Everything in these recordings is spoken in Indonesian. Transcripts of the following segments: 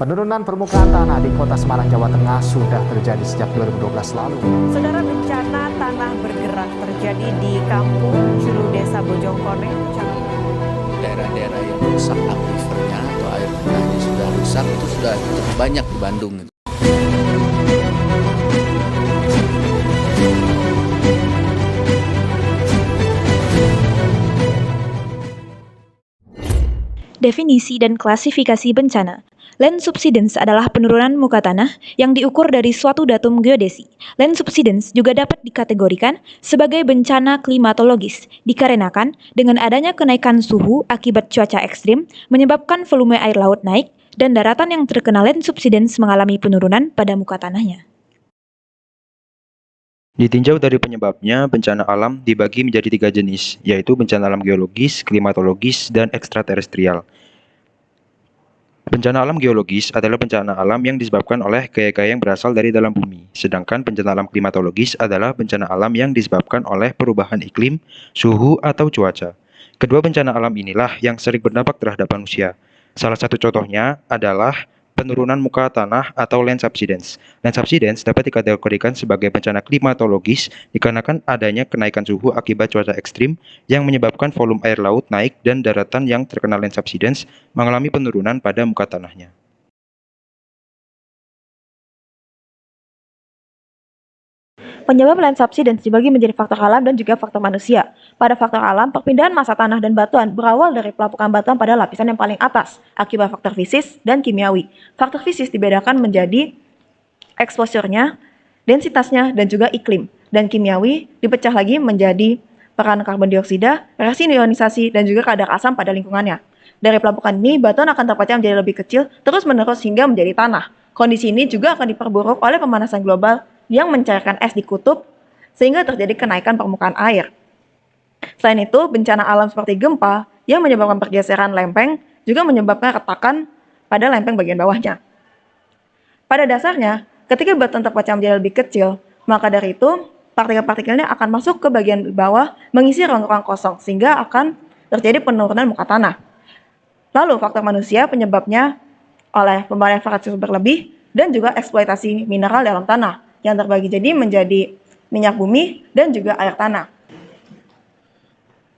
Penurunan permukaan tanah di Kota Semarang, Jawa Tengah sudah terjadi sejak 2012 lalu. Saudara, bencana tanah bergerak terjadi di Kampung Curu, Desa Bojongkoneng, daerah-daerah yang rusak akuifernya atau air tengahnya sudah rusak itu sudah cukup banyak di Bandung. Definisi dan klasifikasi bencana. Land subsidence adalah penurunan muka tanah yang diukur dari suatu datum geodesi. Land subsidence juga dapat dikategorikan sebagai bencana klimatologis, dikarenakan dengan adanya kenaikan suhu akibat cuaca ekstrim menyebabkan volume air laut naik dan daratan yang terkena land subsidence mengalami penurunan pada muka tanahnya. Ditinjau dari penyebabnya, bencana alam dibagi menjadi 3 jenis, yaitu bencana alam geologis, klimatologis, dan ekstraterestrial. Bencana alam geologis adalah bencana alam yang disebabkan oleh gaya-gaya yang berasal dari dalam bumi, sedangkan bencana alam klimatologis adalah bencana alam yang disebabkan oleh perubahan iklim, suhu, atau cuaca. Kedua bencana alam inilah yang sering berdampak terhadap manusia. Salah satu contohnya adalah penurunan muka tanah atau land subsidence. Land subsidence dapat dikategorikan sebagai bencana klimatologis dikarenakan adanya kenaikan suhu akibat cuaca ekstrim yang menyebabkan volume air laut naik dan daratan yang terkena land subsidence mengalami penurunan pada muka tanahnya. Penyebab land subsidence dibagi menjadi faktor alam dan juga faktor manusia. Pada faktor alam, perpindahan massa tanah dan batuan berawal dari pelapukan batuan pada lapisan yang paling atas, akibat faktor fisis dan kimiawi. Faktor fisis dibedakan menjadi exposure-nya, densitasnya, dan juga iklim. Dan kimiawi dipecah lagi menjadi peran karbon dioksida, reaksi ionisasi, dan juga kadar asam pada lingkungannya. Dari pelapukan ini, batuan akan terpecah menjadi lebih kecil, terus-menerus hingga menjadi tanah. Kondisi ini juga akan diperburuk oleh pemanasan global yang mencairkan es di kutub, sehingga terjadi kenaikan permukaan air. Selain itu, bencana alam seperti gempa yang menyebabkan pergeseran lempeng juga menyebabkan retakan pada lempeng bagian bawahnya. Pada dasarnya, ketika batuan terpecah menjadi lebih kecil, maka dari itu partikel-partikelnya akan masuk ke bagian bawah mengisi ruang-ruang kosong, sehingga akan terjadi penurunan muka tanah. Lalu faktor manusia penyebabnya oleh pembakaran fosil berlebih dan juga eksploitasi mineral dalam tanah yang terbagi jadi menjadi minyak bumi dan juga air tanah.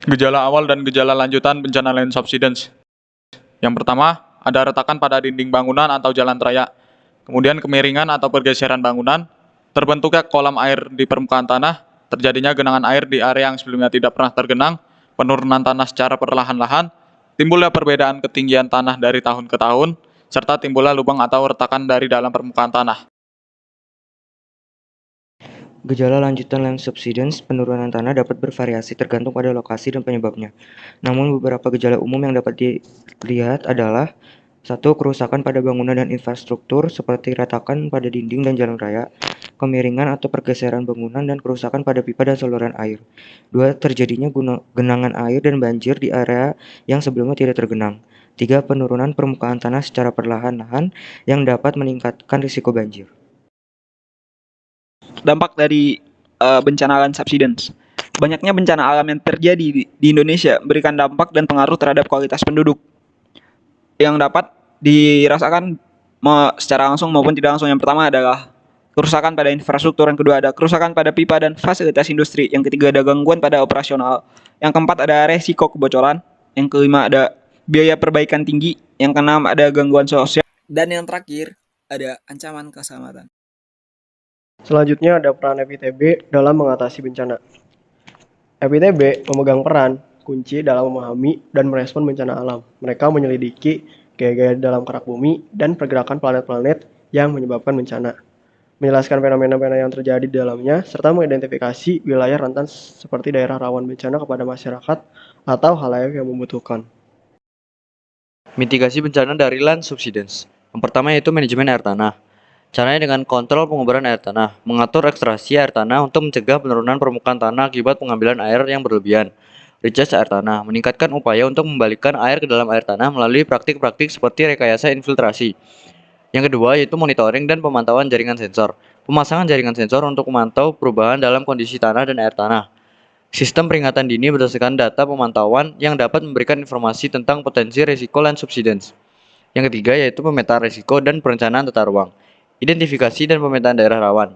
Gejala awal dan gejala lanjutan bencana land subsidence. Yang pertama, ada retakan pada dinding bangunan atau jalan raya. Kemudian kemiringan atau pergeseran bangunan, terbentuknya kolam air di permukaan tanah, terjadinya genangan air di area yang sebelumnya tidak pernah tergenang, penurunan tanah secara perlahan-lahan, timbulnya perbedaan ketinggian tanah dari tahun ke tahun, serta timbulnya lubang atau retakan dari dalam permukaan tanah. Gejala lanjutan land subsidence, penurunan tanah dapat bervariasi tergantung pada lokasi dan penyebabnya. Namun beberapa gejala umum yang dapat dilihat adalah 1. Kerusakan pada bangunan dan infrastruktur seperti retakan pada dinding dan jalan raya, kemiringan atau pergeseran bangunan dan kerusakan pada pipa dan saluran air. 2. Terjadinya genangan air dan banjir di area yang sebelumnya tidak tergenang. 3. Penurunan permukaan tanah secara perlahan-lahan yang dapat meningkatkan risiko banjir. Dampak dari bencana land subsidence. Banyaknya bencana alam yang terjadi di Indonesia berikan dampak dan pengaruh terhadap kualitas penduduk yang dapat dirasakan secara langsung maupun tidak langsung. Yang pertama adalah kerusakan pada infrastruktur, yang kedua ada kerusakan pada pipa dan fasilitas industri, yang ketiga ada gangguan pada operasional, yang keempat ada resiko kebocoran, yang kelima ada biaya perbaikan tinggi, yang keenam ada gangguan sosial, dan yang terakhir ada ancaman keselamatan. Selanjutnya ada peran FITB dalam mengatasi bencana. FITB memegang peran kunci dalam memahami dan merespon bencana alam. Mereka menyelidiki gaya-gaya dalam kerak bumi dan pergerakan planet-planet yang menyebabkan bencana, menjelaskan fenomena-fenomena yang terjadi di dalamnya, serta mengidentifikasi wilayah rentan seperti daerah rawan bencana kepada masyarakat atau halayak yang membutuhkan. Mitigasi bencana dari land subsidence. Yang pertama yaitu manajemen air tanah. Caranya dengan kontrol penguburan air tanah, mengatur ekstraksi air tanah untuk mencegah penurunan permukaan tanah akibat pengambilan air yang berlebihan. Recharge air tanah, meningkatkan upaya untuk membalikkan air ke dalam air tanah melalui praktik-praktik seperti rekayasa infiltrasi. Yang kedua yaitu monitoring dan pemantauan jaringan sensor. Pemasangan jaringan sensor untuk memantau perubahan dalam kondisi tanah dan air tanah. Sistem peringatan dini berdasarkan data pemantauan yang dapat memberikan informasi tentang potensi risiko land subsidence. Yang ketiga yaitu pemetaan risiko dan perencanaan tata ruang. Identifikasi dan pemetaan daerah rawan.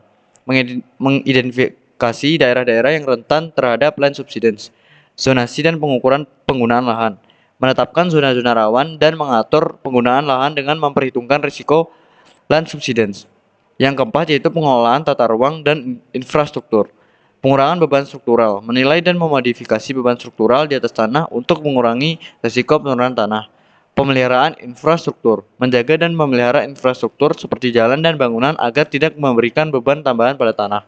Mengidentifikasi daerah-daerah yang rentan terhadap land subsidence. Zonasi dan pengukuran penggunaan lahan. Menetapkan zona-zona rawan dan mengatur penggunaan lahan dengan memperhitungkan risiko land subsidence. Yang keempat yaitu pengelolaan tata ruang dan infrastruktur. Pengurangan beban struktural, menilai dan memodifikasi beban struktural di atas tanah untuk mengurangi risiko penurunan tanah. Pemeliharaan infrastruktur, menjaga dan memelihara infrastruktur seperti jalan dan bangunan agar tidak memberikan beban tambahan pada tanah.